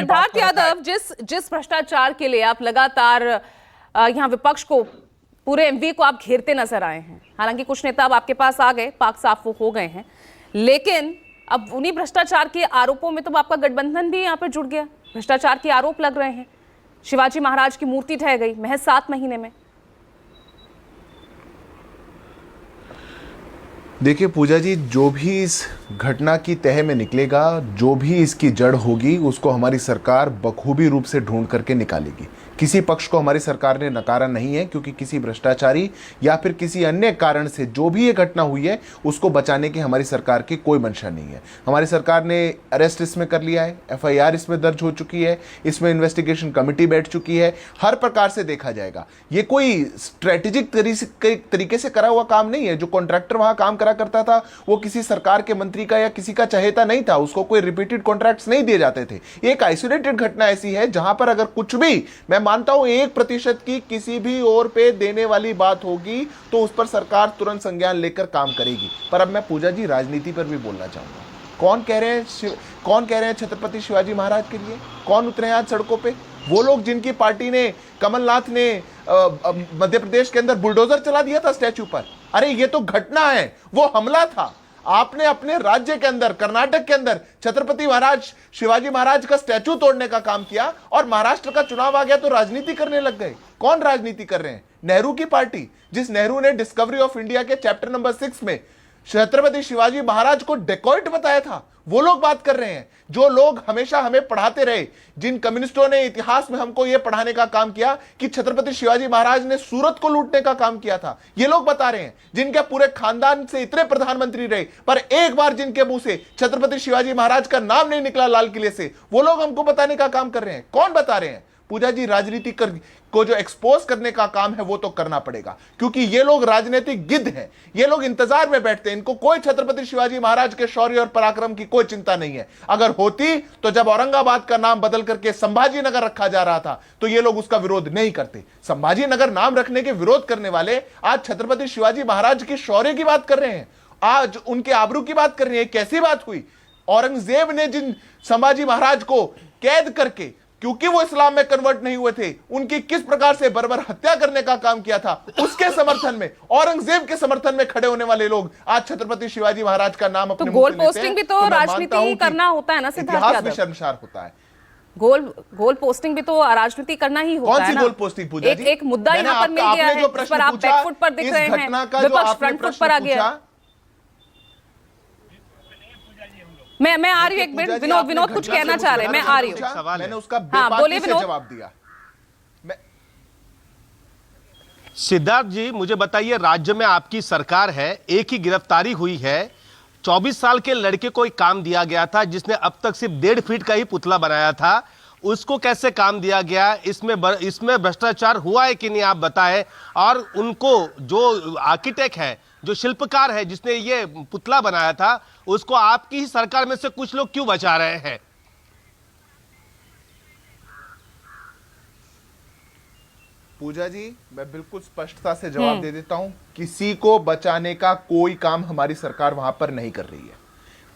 सिद्धार्थ यादव, जिस जिस भ्रष्टाचार के लिए आप लगातार यहाँ विपक्ष को, पूरे एमवी को आप घेरते नजर आए हैं, हालांकि कुछ नेता अब आपके पास आ गए, पाक साफ हो गए हैं, लेकिन अब उन्हीं भ्रष्टाचार के आरोपों में तो आपका गठबंधन भी यहाँ पर जुड़ गया। भ्रष्टाचार के आरोप लग रहे हैं, शिवाजी महाराज की मूर्ति ढह गई महज 7 महीने में। देखिए पूजा जी, जो भी इस घटना की तह में निकलेगा, जो भी इसकी जड़ होगी, उसको हमारी सरकार बखूबी रूप से ढूंढ करके निकालेगी। किसी पक्ष को हमारी सरकार ने नकारा नहीं है, क्योंकि किसी भ्रष्टाचारी या फिर किसी अन्य कारण से जो भी ये घटना हुई है उसको बचाने की हमारी सरकार की कोई मंशा नहीं है। हमारी सरकार ने अरेस्ट इसमें कर लिया है, एफआईआर इसमें दर्ज हो चुकी है, इसमें इन्वेस्टिगेशन कमेटी बैठ चुकी है। हर प्रकार से देखा जाएगा, ये कोई स्ट्रेटेजिक तरीके से करा हुआ काम नहीं है। जो कॉन्ट्रैक्टर वहां काम करा करता था वो किसी सरकार के मंत्री का या किसी का चहेता नहीं था, उसको कोई रिपीटेड कॉन्ट्रैक्ट्स नहीं दिए जाते थे। एक आइसोलेटेड घटना ऐसी है जहां पर अगर कुछ भी, मैं मानता हूं 1% की किसी भी और पे देने वाली बात होगी तो उस पर सरकार तुरंत संज्ञान लेकर काम करेगी। पर अब मैं पूजा जी राजनीति पर भी बोलना चाहूंगा। कौन कह रहे हैं छत्रपति शिवाजी महाराज के लिए? कौन उतरे हैं आज सड़कों पे? वो लोग जिनकी पार्टी ने, कमलनाथ ने मध्य प्रदेश के अंदर बुलडोजर चला दिया था स्टैच्यू पर। अरे ये तो घटना है, वो हमला था। आपने अपने राज्य के अंदर, कर्नाटक के अंदर छत्रपति महाराज शिवाजी महाराज का स्टैचू तोड़ने का काम किया, और महाराष्ट्र का चुनाव आ गया तो राजनीति करने लग गए। कौन राजनीति कर रहे हैं? नेहरू की पार्टी, जिस नेहरू ने डिस्कवरी ऑफ इंडिया के चैप्टर नंबर 6 में छत्रपति शिवाजी महाराज को डेकॉइट बताया था, वो लोग बात कर रहे हैं। जो लोग हमेशा हमें पढ़ाते रहे, जिन कम्युनिस्टों ने इतिहास में हमको यह पढ़ाने का काम किया कि छत्रपति शिवाजी महाराज ने सूरत को लूटने का काम किया था, ये लोग बता रहे हैं। जिनके पूरे खानदान से इतने प्रधानमंत्री रहे, पर एक बार जिनके मुंह से छत्रपति शिवाजी महाराज का नाम नहीं निकला लाल किले से, वो लोग हमको बताने का काम कर रहे हैं। कौन बता रहे हैं? पूजा जी, राजनीति को जो एक्सपोज करने का काम है वो तो करना पड़ेगा, क्योंकि ये लोग राजनीतिक गिद्ध हैं। ये लोग इंतजार में बैठते हैं, इनको कोई छत्रपति शिवाजी महाराज के शौर्य और पराक्रम की कोई चिंता नहीं है। अगर होती तो जब औरंगाबाद का नाम बदल करके संभाजी नगर रखा जा रहा था तो ये लोग उसका विरोध नहीं करते। संभाजी नगर नाम रखने के विरोध करने वाले आज छत्रपति शिवाजी महाराज के शौर्य की बात कर रहे हैं, आज उनके आबरू की बात कर रहे हैं। कैसी बात हुई? औरंगजेब ने जिन संभाजी महाराज को कैद करके, क्योंकि वो इस्लाम में कन्वर्ट नहीं हुए थे, उनकी किस प्रकार से बर्बर हत्या करने का काम किया था, उसके समर्थन में, औरंगजेब के समर्थन में खड़े होने वाले लोग आज छत्रपति शिवाजी महाराज का नाम अपने गोल पोस्टिंग भी तो राजनीति ही करना होता है ना सिद्धार्थ यादव? भी शर्मसार होता है। गोल पोस्टिंग भी तो राजनीति करना ही होता है ना। कौन सी गोल पोस्टिंग पूजा जी? एक मुद्दा यहाँ पर मिल गया है, जिस पर आप बैकफुट पर दिख रहे हैं, विपक्ष फ्रंट फुट पर आ गया। मैं आ रही हूँ, एक मिनट। विनोद कुछ कहना चाह रहे हैं, मैं आ रही हूँ। मैंने उसका बेबाकी से जवाब दिया। सिद्धार्थ जी, मुझे बताइए, राज्य में आपकी सरकार है, एक ही गिरफ्तारी हुई है, 24 साल के लड़के को एक काम दिया गया था जिसने अब तक सिर्फ 1.5 फीट का ही पुतला बनाया था, उसको कैसे काम दिया गया? इसमें भ्रष्टाचार हुआ है कि नहीं, आप बताएं। और उनको जो आर्किटेक्ट है, जो शिल्पकार है, जिसने ये पुतला बनाया था, उसको आपकी ही सरकार में से कुछ लोग क्यों बचा रहे हैं? पूजा जी, मैं बिल्कुल स्पष्टता से जवाब दे देता हूं, किसी को बचाने का कोई काम हमारी सरकार वहां पर नहीं कर रही है।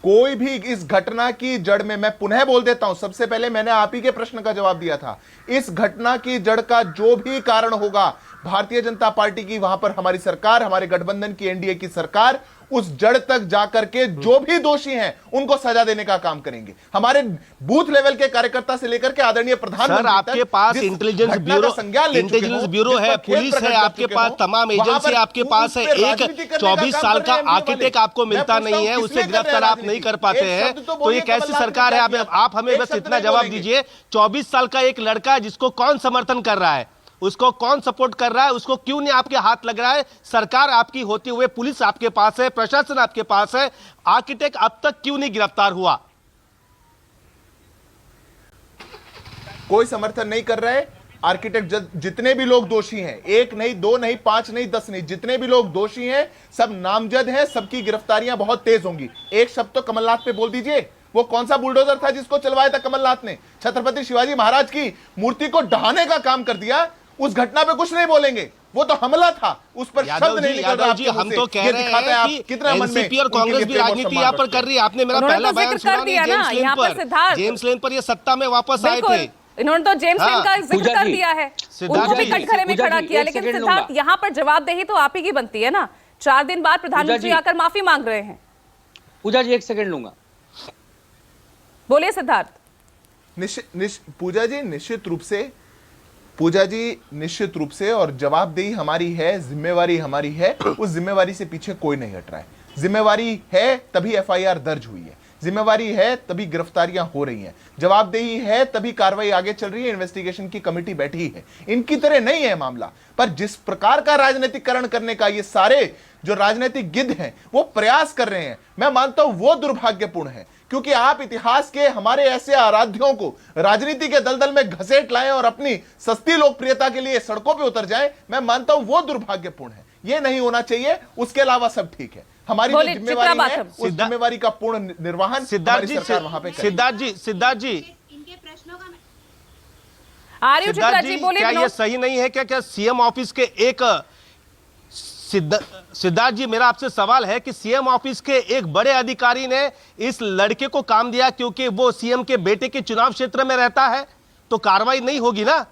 कोई भी इस घटना की जड़ में, मैं पुनः बोल देता हूं, सबसे पहले मैंने आप ही के प्रश्न का जवाब दिया था, इस घटना की जड़ का जो भी कारण होगा, भारतीय जनता पार्टी की, वहां पर हमारी सरकार, हमारे गठबंधन की, एनडीए की सरकार उस जड़ तक जाकर के जो भी दोषी हैं उनको सजा देने का काम करेंगे। हमारे बूथ लेवल के कार्यकर्ता से लेकर के आदरणीय प्रधानमंत्री, आपके पास इंटेलिजेंस ब्यूरो है, पुलिस है, आपके पास तमाम एजेंसी आपके पास है, एक 24 साल का आर्किटेक्ट आपको मिलता नहीं है, उसे गिरफ्तार आप नहीं कर पाते हैं, तो ये कैसी सरकार है? आप हमें बस इतना जवाब दीजिए, 24 साल का एक लड़का जिसको कौन समर्थन कर रहा है, उसको कौन सपोर्ट कर रहा है, उसको क्यों नहीं आपके हाथ लग रहा है? सरकार आपकी होते हुए पुलिस आपके पास है, प्रशासन आपके पास है, आर्किटेक्ट अब तक क्यों नहीं गिरफ्तार हुआ? कोई समर्थन नहीं कर रहे। आर्किटेक्ट जितने भी लोग दोषी हैं, 1 नहीं, 2 नहीं, 5 नहीं, 10 नहीं, जितने भी लोग दोषी हैं सब नामजद हैं, सबकी गिरफ्तारियां बहुत तेज होंगी। एक शब्द तो कमलनाथ पे बोल दीजिए, वो कौन सा बुलडोजर था जिसको चलवाया था कमलनाथ ने? छत्रपति शिवाजी महाराज की मूर्ति को ढहाने का काम कर दिया, उस घटना पे कुछ नहीं बोलेंगे। वो तो हमला था, उस पर शब्द नहीं निकल रहा। हम तो कह रहे हैं कि कितना एनसीपी और कांग्रेस भी राजनीति यहाँ पर कर रही है। आपने मेरा पहला बयान सुना नहीं, जेम्स लेन पर ये सत्ता में वापस आए थे। इन्होंने तो जेम्स लेन का जिक्र कर दिया है, उनको भी कटघरे में खड़ा किया। लेकिन सिद्धार्थ, यहाँ पर जवाबदेही तो आप ही की बनती है ना। 4 दिन बाद प्रधानमंत्री आकर माफी मांग रहे हैं। पूजा जी 1 सेकंड लूंगा, बोलिए सिद्धार्थ। पूजा जी निश्चित रूप से और जवाबदेही हमारी है, जिम्मेवारी हमारी है। उस जिम्मेवारी से पीछे कोई नहीं हट रहा है। जिम्मेवारी है तभी एफआईआर दर्ज हुई है, जिम्मेवारी है तभी गिरफ्तारियां हो रही हैं, जवाबदेही है तभी कार्रवाई आगे चल रही है, इन्वेस्टिगेशन की कमेटी बैठी है। इनकी तरह नहीं है मामला। पर जिस प्रकार का राजनीतिकरण करने का ये सारे जो राजनीतिक गिद्ध हैं वो प्रयास कर रहे हैं, मैं मानता हूं वो दुर्भाग्यपूर्ण है। क्योंकि आप इतिहास के हमारे ऐसे आराध्यों को राजनीति के दलदल में घसीट लाएं और अपनी सस्ती लोकप्रियता के लिए सड़कों पे उतर जाएं, मैं मानता हूं वो दुर्भाग्यपूर्ण है। ये नहीं होना चाहिए। उसके अलावा सब ठीक है। हमारी जो जिम्मेवारी है उस जिम्मेवारी का पूर्ण निर्वहन सिद्धार्थ जी सिद्धार्थ जी क्या ये सही नहीं है क्या सीएम ऑफिस के एक सिद्धार्थ जी, मेरा आपसे सवाल है कि सीएम ऑफिस के एक बड़े अधिकारी ने इस लड़के को काम दिया क्योंकि वो सीएम के बेटे के चुनाव क्षेत्र में रहता है, तो कार्रवाई नहीं होगी ना?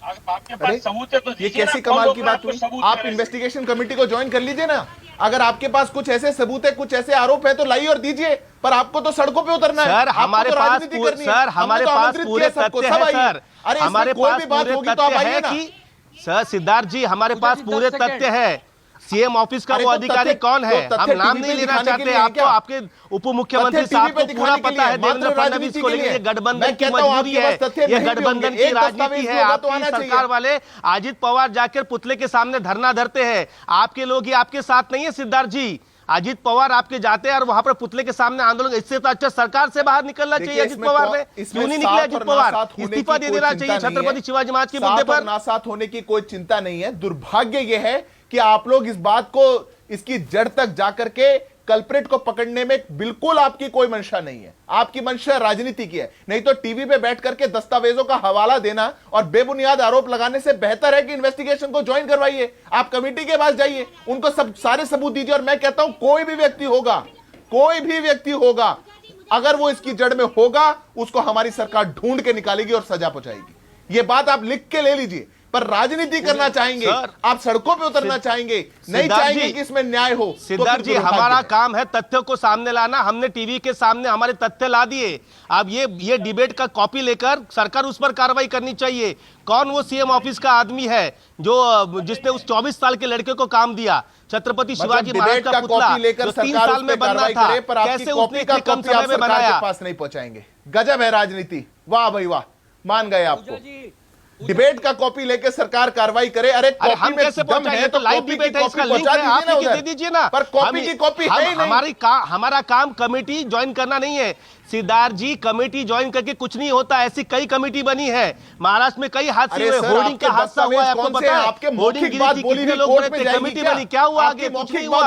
आपके पास सबूत है तो ये कैसी कमाल की बात हुई? आप इन्वेस्टिगेशन कमेटी को ज्वाइन कर लीजिए ना। अगर आपके पास कुछ ऐसे सबूत है, कुछ ऐसे आरोप है तो लाइए और दीजिए। पर आपको तो सड़कों पे उतरना है। सर हमारे पास पूरे तथ्य है सर। हमारे पास पूरे तथ्य है कि सर सिद्धार्थ जी, हमारे पास पूरे तथ्य है। सीएम ऑफिस का वो अधिकारी कौन है हम नाम नहीं लेना चाहते। आपको आपके उप मुख्यमंत्री साहब को पूरा पता है देवेंद्र फडणवीस को, लेकिन ये गठबंधन की मजबूरी है, ये गठबंधन की राजनीति है। आपकी सरकार वाले अजित पवार जाकर पुतले के सामने धरना धरते हैं, आपके लोग ही आपके साथ नहीं है सिद्धार्थ जी। अजित पवार आपके जाते हैं और वहां पर पुतले के सामने आंदोलन। इससे तो अच्छा सरकार से बाहर निकलना चाहिए अजित पवार ने। क्यों नहीं निकले अजित पवार? इस्तीफा दे देना चाहिए छत्रपति शिवाजी महाराज के मुद्दे पर। नासात होने की कोई चिंता नहीं है। दुर्भाग्य यह है कि आप लोग इस बात को इसकी जड़ तक जाकर के कल्प्रिट को पकड़ने में बिल्कुल आपकी कोई मंशा नहीं है। आपकी मंशा राजनीति की है। नहीं तो टीवी पे बैठ करके दस्तावेजों का हवाला देना और बेबुनियाद आरोप लगाने से बेहतर है कि इन्वेस्टिगेशन को ज्वाइन करवाइए। आप कमेटी के पास जाइए, उनको सब सारे सबूत दीजिए। और मैं कहता हूं कोई भी व्यक्ति होगा अगर वो इसकी जड़ में होगा, उसको हमारी सरकार ढूंढ के निकालेगी और सजा पहुंचाएगी। ये बात आप लिख के ले लीजिए। पर राजनीति करना चाहेंगे, आप सड़कों पे उतरना चाहेंगे, नहीं चाहेंगे कि इसमें न्याय हो। सिद्धार्थ जी, हमारा काम है तथ्यों को सामने लाना। हमने टीवी के सामने हमारे तथ्य ला दिए। अब ये डिबेट का कॉपी लेकर सरकार उस पर कार्रवाई करनी चाहिए। कौन वो सीएम ऑफिस का आदमी है जिसने उस 24 साल के लड़के को काम दिया? छत्रपति शिवाजी महाराज का पुतला जो 3 साल में बनना था, कैसे उसने इतने कम समय में बनाया? पास नहीं पहुंचाएंगे। गजब है राजनीति। वाह भाई वाह, मान गए आपको। डिबेट का कॉपी लेके सरकार कार्रवाई करे। अरे हम कैसे पहुंचाएंगे? तो लाइव डिबेट है, इसका लिंक है, आप लिख के दे दीजिए ना। पर कॉपी की कॉपी है ही नहीं। हमारा काम कमेटी ज्वाइन करना नहीं है सिद्धार्थ जी। कमेटी ज्वाइन करके कुछ नहीं होता। ऐसी कई कमेटी बनी है। महाराष्ट्र में कई हादसे हुए, होर्डिंग का हादसा हुआ है, आपको पता है? होर्डिंग गिरी थी, कितने लोग गए थे, कमेटी बनी, क्या हुआ आगे? कुछ नहीं हुआ।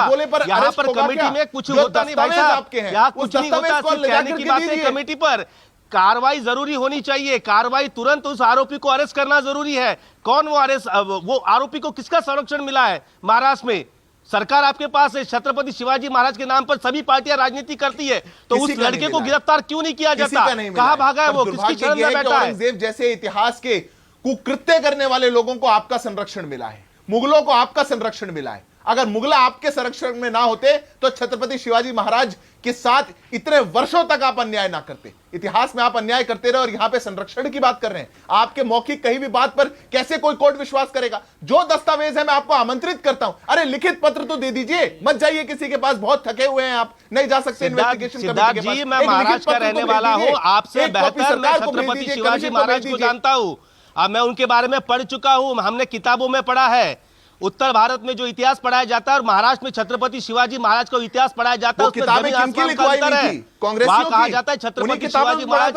यहाँ पर कमेटी में कुछ होता नहीं भाई साहब, यहाँ कुछ नहीं होता। सिर्फ कहने की बात है कमेटी पर। कार्रवाई जरूरी होनी चाहिए। कार्रवाई तुरंत उस आरोपी को अरेस्ट करना जरूरी है। कौन वो आरोपी को किसका संरक्षण मिला है महाराष्ट्र में? सरकार आपके पास है। छत्रपति शिवाजी महाराज के नाम पर सभी पार्टियां राजनीति करती है, तो उस लड़के को गिरफ्तार क्यों नहीं किया जाता? कहां भागा है वो? किसकी शरण में बैठा है? औरंगजेब जैसे इतिहास के कुकृत्य करने वाले लोगों को आपका संरक्षण मिला है, मुगलों को आपका संरक्षण मिला है। अगर मुगल आपके संरक्षण में ना होते तो छत्रपति शिवाजी महाराज के साथ इतने वर्षों तक आप अन्याय ना करते। इतिहास में आप अन्याय करते रहे और यहां पे संरक्षण की बात कर रहे हैं। आपके मौखिक कहीं भी बात पर कैसे कोई कोर्ट विश्वास करेगा? जो दस्तावेज है मैं आपको आमंत्रित करता हूं। अरे लिखित पत्र तो दे दीजिए, मत जाइए किसी के पास, बहुत थके हुए हैं आप, नहीं जा सकते इन्वेस्टिगेशन कमेटी के पास। जी, मैं महाराष्ट्र का रहने वाला हूं, आपसे बेहतर मैं छत्रपति शिवाजी महाराज को जानता हूं। अब मैं उनके बारे में पढ़ चुका हूं, हमने किताबों में पढ़ा है। उत्तर भारत में जो इतिहास पढ़ाया जाता है और महाराष्ट्र में छत्रपति शिवाजी महाराज का इतिहास पढ़ाया जाता है, उसमें जमीन आसमान का अंतर है। वहां कहा जाता है छत्रपति शिवाजी महाराज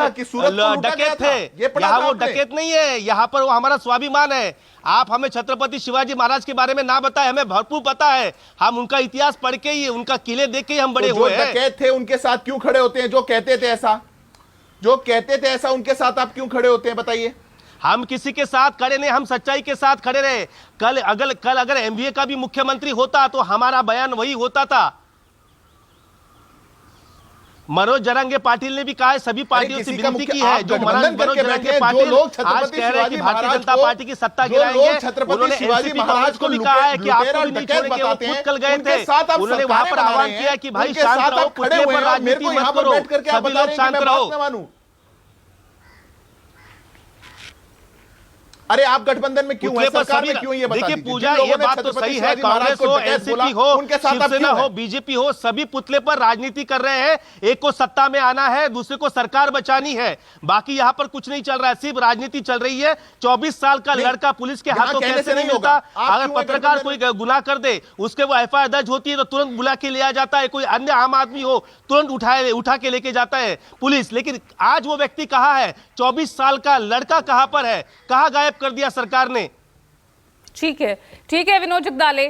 डकैत थे, यहाँ वो डकैत नहीं है, यहाँ पर वो हमारा स्वाभिमान है। आप हमें छत्रपति शिवाजी महाराज के बारे में ना बताए, हमें भरपूर पता है। हम उनका इतिहास पढ़ के ही, उनका किले देख के ही हम बड़े हुए हैं। डकैत थे उनके साथ क्यों खड़े होते हैं? जो कहते थे ऐसा उनके साथ आप क्यों खड़े होते हैं बताइए? हम किसी के साथ खड़े नहीं, हम सच्चाई के साथ खड़े रहे। कल अगर एमवीए का भी मुख्यमंत्री होता तो हमारा बयान वही होता था। मनोज जरंगे पाटिल ने भी कहा है, सभी पार्टियों से विनती की है, जो मनोज जरंगे पाटिल आज कह रहे हैं कि भारतीय जनता पार्टी की सत्ता गिराएंगे, उन्होंने एनसीपी कांग्रेस को भी कहा है कि आपको भी नहीं छोड़ेंगे, वो खुद कल गए थे, उन्होंने वहां पर आह्वान किया कि भाई शांत रहो, पुतले पर राजनीति मत करो, सभी लोग शांत रहो। अरे आप गठबंधन में क्यों है, सरकार में क्यों, ये बता देखिए दीजिए। पूजा, ये बात तो सही है, कांग्रेस हो, एनसीपी हो, शिवसेना हो, बीजेपी हो, सभी पुतले पर राजनीति कर रहे हैं। एक को सत्ता में आना है, दूसरे को सरकार बचानी है, बाकी यहां पर कुछ नहीं चल रहा है, सिर्फ राजनीति चल रही है। 24 साल का लड़का पुलिस के हाथों कैसे नहीं मिलता? अगर पत्रकार कोई गुनाह कर दे, उसके वो एफआईआर दर्ज होती है तो तुरंत बुला के लिया जाता है, कोई अन्य आम आदमी हो तुरंत उठा के लेके जाता है पुलिस। लेकिन आज वो व्यक्ति कहां है? 24 साल का लड़का कहां पर है? कहां गायब कर दिया सरकार ने? ठीक है विनोद जगदाले।